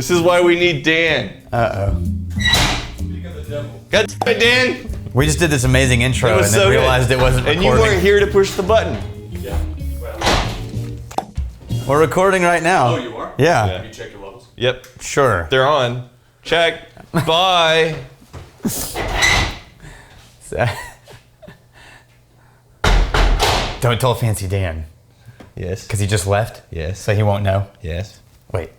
This is why we need Dan. Speaking of the devil. God damn it, Dan. We just did this amazing intro and then realized it wasn't recording. And you weren't here to push the button. Yeah. Well. We're recording right now. Oh, you are? Yeah. Have you checked your levels? Yep. Sure. They're on. Check. Bye. Don't tell Fancy Dan. Yes. Because he just left? Yes. So he won't know? Yes. Wait.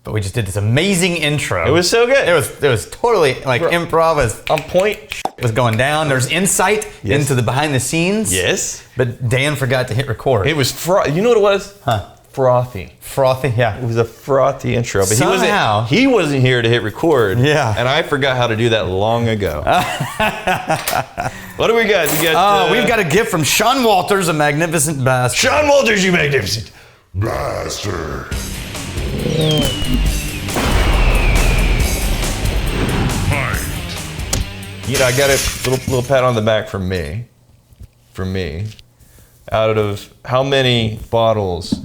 But we just did this amazing intro. It was so good. It was totally like improv was on point. Was going down. There's insight into the behind the scenes. Yes. But Dan forgot to hit record. It was you know what it was? Huh. Frothy. Frothy, yeah. It was a frothy intro, but Somehow, he wasn't here to hit record. Yeah. And I forgot how to do that long ago. What do we got? We've got a gift from Shawn Walters, a magnificent bastard. Shawn Walters, you magnificent blaster. You know, I got a little pat on the back from me. Out of how many bottles,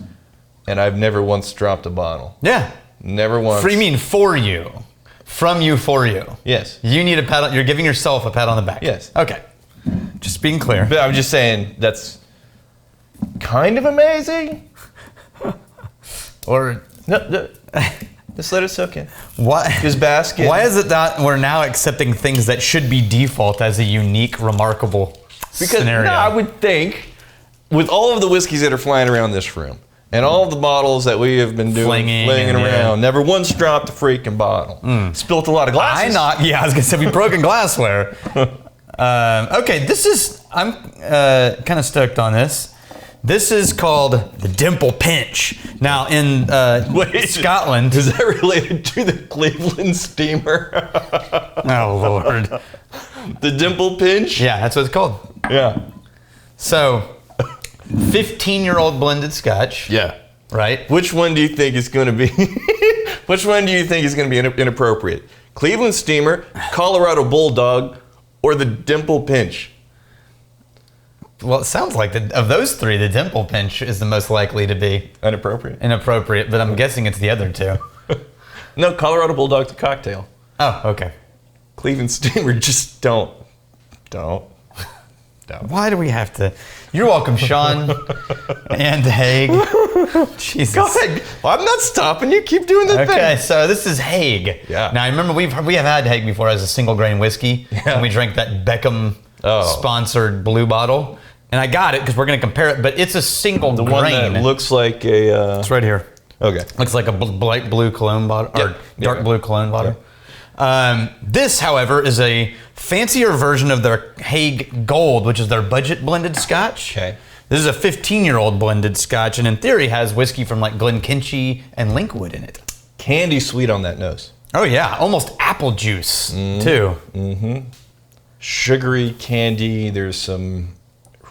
and I've never once dropped a bottle. Yeah. Never once. You mean for you. From you for you. Yes. You need a pat on, you're giving yourself a pat on the back. Yes. Okay. Just being clear. But I'm just saying that's kind of amazing. Or No, just let it soak in. why? Just bask in. Why is it that we're now accepting things that should be default as a unique, remarkable scenario? No, I would think with all of the whiskeys that are flying around this room and all of the bottles that we have been doing, flinging around, never once dropped a freaking bottle. Spilt a lot of glasses. I was gonna say we broken glassware. Okay, I'm kind of stoked on this. This is called the Dimple Pinch. Now in Scotland. Is that related to the Cleveland steamer? Oh Lord. The Dimple Pinch? Yeah, that's what it's called. Yeah. So 15-year-old blended Scotch. Yeah. Right? Which one do you think is going to be which one do you think is going to be inappropriate? Cleveland Steamer, Colorado Bulldog, or the Dimple Pinch? Well, it sounds like of those three, the Dimple Pinch is the most likely to be inappropriate, but I'm guessing it's the other two. No, Colorado Bulldog's a cocktail. Oh, okay. Cleveland Steamer, just don't. Why do we have to? You're welcome, Shawn and Haig. Jesus. Go ahead. Well, I'm not stopping you. Keep doing the thing. Okay, so this is Haig. Yeah. Now, I remember we have had Haig before as a single grain whiskey, and we drank that Beckham sponsored blue bottle. And I got it because we're going to compare it, but it's a single grain. The one that looks like a... It's right here. Okay. Looks like a light blue cologne bottle, or dark blue cologne bottle. Yeah. This, however, is a fancier version of their Haig Gold, which is their budget blended Scotch. Okay. This is a 15-year-old blended Scotch, and in theory has whiskey from like Glenkinchie and Linkwood in it. Candy sweet on that nose. Oh yeah, almost apple juice too. Mm-hmm. Sugary candy. There's some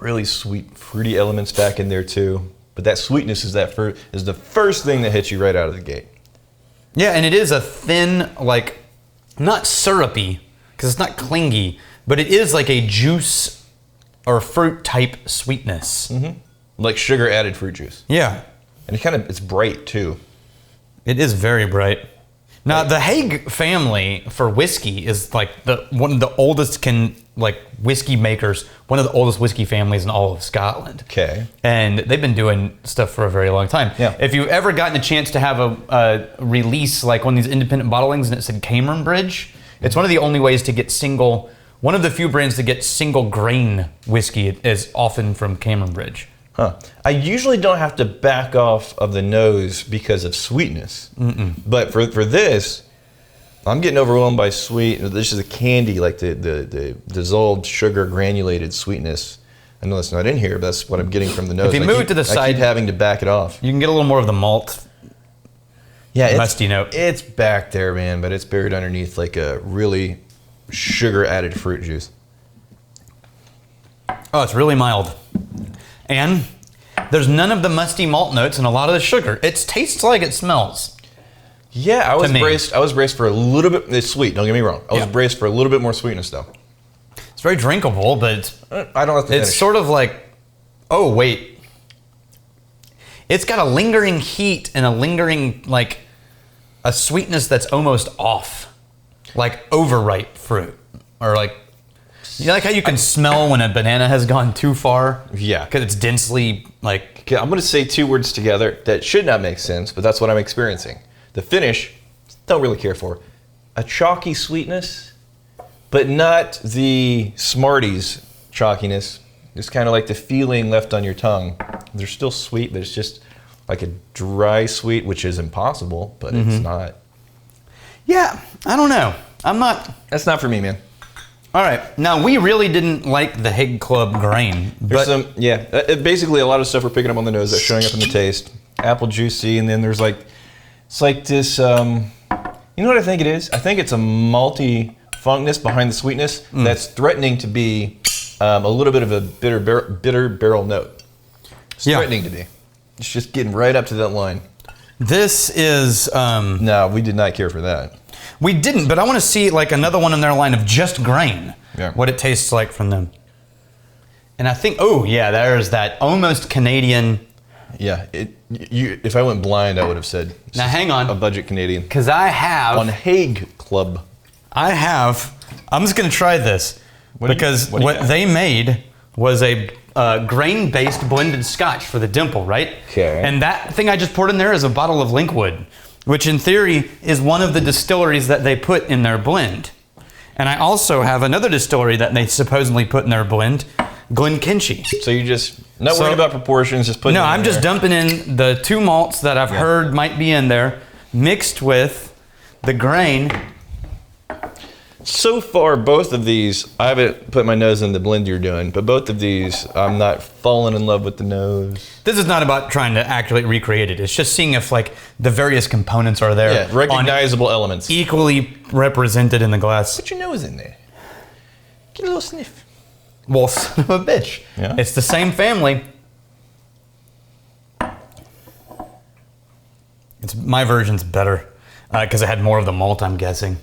really sweet, fruity elements back in there too. But that sweetness is the first thing that hits you right out of the gate. Yeah, and it is a thin, like, not syrupy, because it's not clingy, but it is like a juice or fruit type sweetness. Mm-hmm. Like sugar added fruit juice. Yeah. And it's bright too. It is very bright. Now, the Haig family for whiskey is like one of the oldest whiskey makers, one of the oldest whiskey families in all of Scotland. Okay. And they've been doing stuff for a very long time. Yeah. If you've ever gotten a chance to have a release like one of these independent bottlings and it said Cameron Bridge, it's one of the only ways to get one of the few brands to get single grain whiskey is often from Cameron Bridge. Huh. I usually don't have to back off of the nose because of sweetness. But for this, I'm getting overwhelmed by sweet. This is a candy, like the dissolved sugar granulated sweetness. I know that's not in here, but that's what I'm getting from the nose. If you move it to the side, I keep having to back it off. You can get a little more of the malt. Yeah, musty note. It's back there, man, but it's buried underneath like a really sugar added fruit juice. Oh, it's really mild. And there's none of the musty malt notes and a lot of the sugar. It tastes like it smells. Yeah, I was braced for a little bit. It's sweet. Don't get me wrong. I was braced for a little bit more sweetness, though. It's very drinkable, but I don't have to finish. It's sort of like, oh wait, it's got a lingering heat and a lingering like a sweetness that's almost off, like overripe fruit, or like, you know, like how you can smell when a banana has gone too far. Yeah. Because it's densely like. Okay, I'm going to say two words together that should not make sense, but that's what I'm experiencing. The finish, don't really care for. A chalky sweetness, but not the Smarties chalkiness. It's kind of like the feeling left on your tongue. They're still sweet, but it's just like a dry sweet, which is impossible, but it's not. Yeah, I don't know. I'm not. That's not for me, man. All right. Now, we really didn't like the Haig Club grain. There's basically a lot of stuff we're picking up on the nose that's showing up in the taste. Apple juicy, and then there's like, it's like this, you know what I think it is? I think it's a malty funkness behind the sweetness that's threatening to be a little bit of a bitter barrel note. It's threatening to be. It's just getting right up to that line. This is... No, we did not care for that. We didn't, but I want to see like another one in their line of just grain. Yeah. What it tastes like from them. And I think, oh yeah, there's that almost Canadian... Yeah, if I went blind, I would have said... Now hang on. A budget Canadian. Because I have... On Haig Club. I'm just going to try this. What they made was a grain-based blended Scotch for the Dimple, right? Okay. And that thing I just poured in there is a bottle of Linkwood, which in theory is one of the distilleries that they put in their blend. And I also have another distillery that they supposedly put in their blend, Glenkinchie. So you just not worried about proportions, just putting. No, it in I'm just there. dumping in the two malts that I've heard might be in there, mixed with the grain. So far, both of these, I haven't put my nose in the blend you're doing, but both of these, I'm not falling in love with the nose. This is not about trying to accurately recreate it. It's just seeing if like the various components are there. Yeah, recognizable elements. Equally represented in the glass. Put your nose in there. Get a little sniff. Well, son of a bitch. Yeah. It's the same family. My version's better because it had more of the malt, I'm guessing.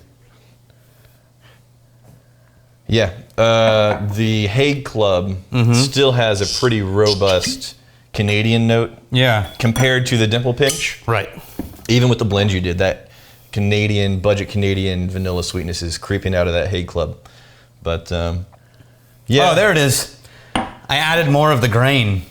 Yeah, the Haig Club still has a pretty robust Canadian note. Yeah. Compared to the Dimple Pinch. Right. Even with the blend you did, that Canadian, budget Canadian vanilla sweetness is creeping out of that Haig Club. But, yeah. Oh, there it is. I added more of the grain.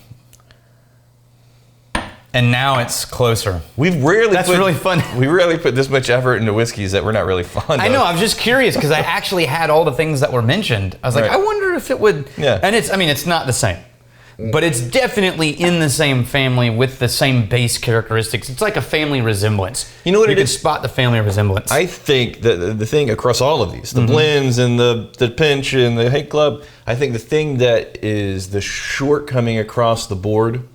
And now it's closer. That's really fun. We rarely put this much effort into whiskeys that we're not really fond of. I know. I was just curious because I actually had all the things that were mentioned. I was like, Right. I wonder if it would. Yeah. And it's not the same, but it's definitely in the same family with the same base characteristics. It's like a family resemblance. You know what you it can is? spot the family resemblance. I think that the thing across all of these, the blends and the pinch and the Haig Club, I think the thing that is the shortcoming across the board,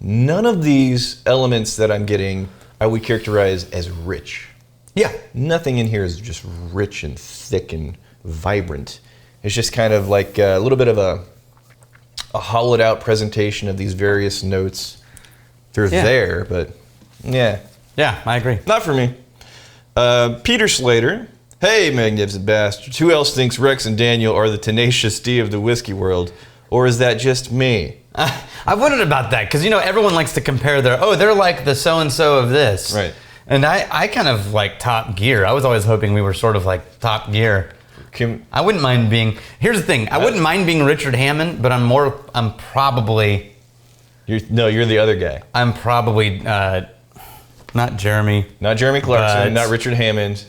none of these elements that I'm getting I would characterize as rich. Yeah. Nothing in here is just rich and thick and vibrant. It's just kind of like a little bit of a hollowed out presentation of these various notes. They're there, but yeah. Yeah, I agree. Not for me. Peter Slater. Hey, magnificent bastards. Who else thinks Rex and Daniel are the Tenacious D of the whiskey world? Or is that just me? I wondered about that because, everyone likes to compare they're like the so-and-so of this. Right. And I kind of like Top Gear. I was always hoping we were sort of like Top Gear. I wouldn't mind being, here's the thing, I wouldn't mind being Richard Hammond, but I'm probably... You're the other guy. I'm probably not Jeremy. Not Jeremy Clarkson, not Richard Hammond.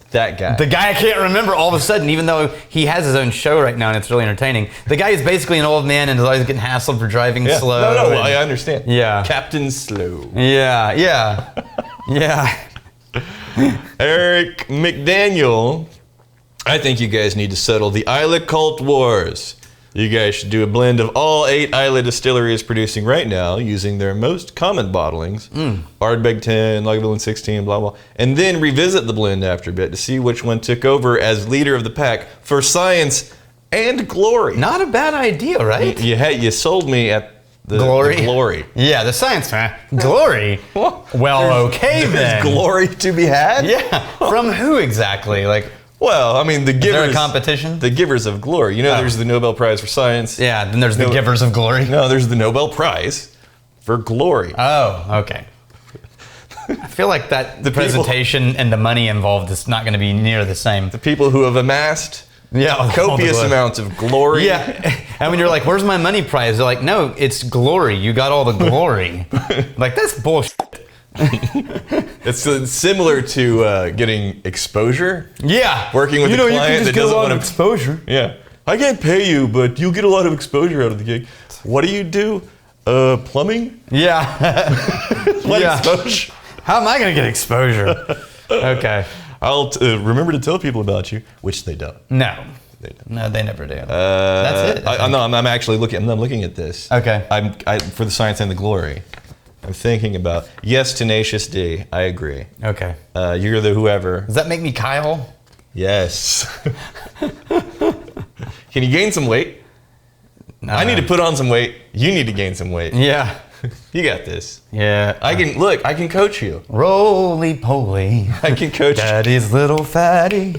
That guy. The guy I can't remember all of a sudden, even though he has his own show right now and it's really entertaining. The guy is basically an old man and is always getting hassled for driving slow. No, I understand. Yeah. Captain Slow. Yeah. Yeah. Eric McDaniel. I think you guys need to settle the Islay cult wars. You guys should do a blend of all 8 Islay distilleries producing right now using their most common bottlings, Ardbeg 10, Lagavulin 16, blah, blah, and then revisit the blend after a bit to see which one took over as leader of the pack for science and glory. Not a bad idea, right? You sold me at the glory. Yeah, the science, man. Glory? Well, okay then. There's glory to be had? Yeah. From who exactly? Well, I mean, the givers. Is there a competition? The givers of glory. There's the Nobel Prize for Science. Yeah, then there's the givers of glory. No, there's the Nobel Prize for glory. Oh, okay. feel like that The people- presentation and the money involved is not going to be near the same. The people who have amassed copious amounts of glory. Yeah. And when you're like, where's my money prize? They're like, no, it's glory. You got all the glory. Like, that's bullshit. It's similar to getting exposure. Yeah. Working with a client that doesn't want to exposure. Yeah. I can't pay you, but you'll get a lot of exposure out of the gig. What do? Plumbing? Yeah. What Yeah. exposure? How am I going to get exposure? Okay. I'll remember to tell people about you, which they don't. No. They don't. No, they never do. That's it. I'm actually looking. I'm looking at this. Okay. For the science and the glory. I'm thinking about yes, Tenacious D. I agree. Okay. You're the whoever. Does that make me Kyle? Yes. Can you gain some weight? No. I need to put on some weight. You need to gain some weight. Yeah. You got this. Yeah. I can coach you. Roly poly. I can coach you. Daddy's little fatty.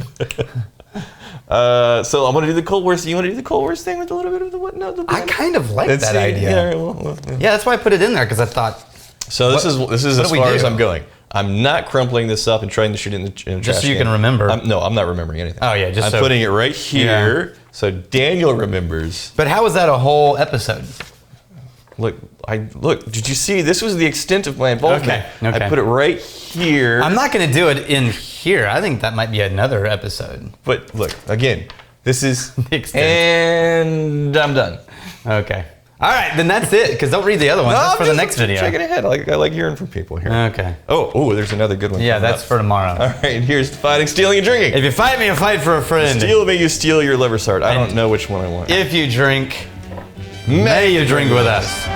So I'm gonna do the Cold Wars. You want to do the Cold Wars thing with a little bit of the what? No, the I kind of like Let's that see. idea. Yeah, all right, well, Yeah, that's why I put it in there, because I thought, So this is what as do we far do? as I'm going. I'm not crumpling this up and trying to shoot it in the trash just so you can. can remember. I'm not remembering anything. Oh, yeah, just I'm so- putting it right here so Daniel remembers. But how is that a whole episode? Look. Did you see? This was the extent of my involvement. Okay. I put it right here. I'm not going to do it in here. I think that might be another episode. But look again. This is The extent. and I'm done. Okay. All right, then that's it, because don't read the other one. That's for the next video. Checking ahead. I like hearing from people here. Okay. Oh, there's another good one. Yeah, coming that's up. for tomorrow. All right, here's fighting, stealing, and drinking. If you fight me, you fight for a friend. Steal me, you steal your liver's heart. I don't know which one I want. If you drink, may you drink with us.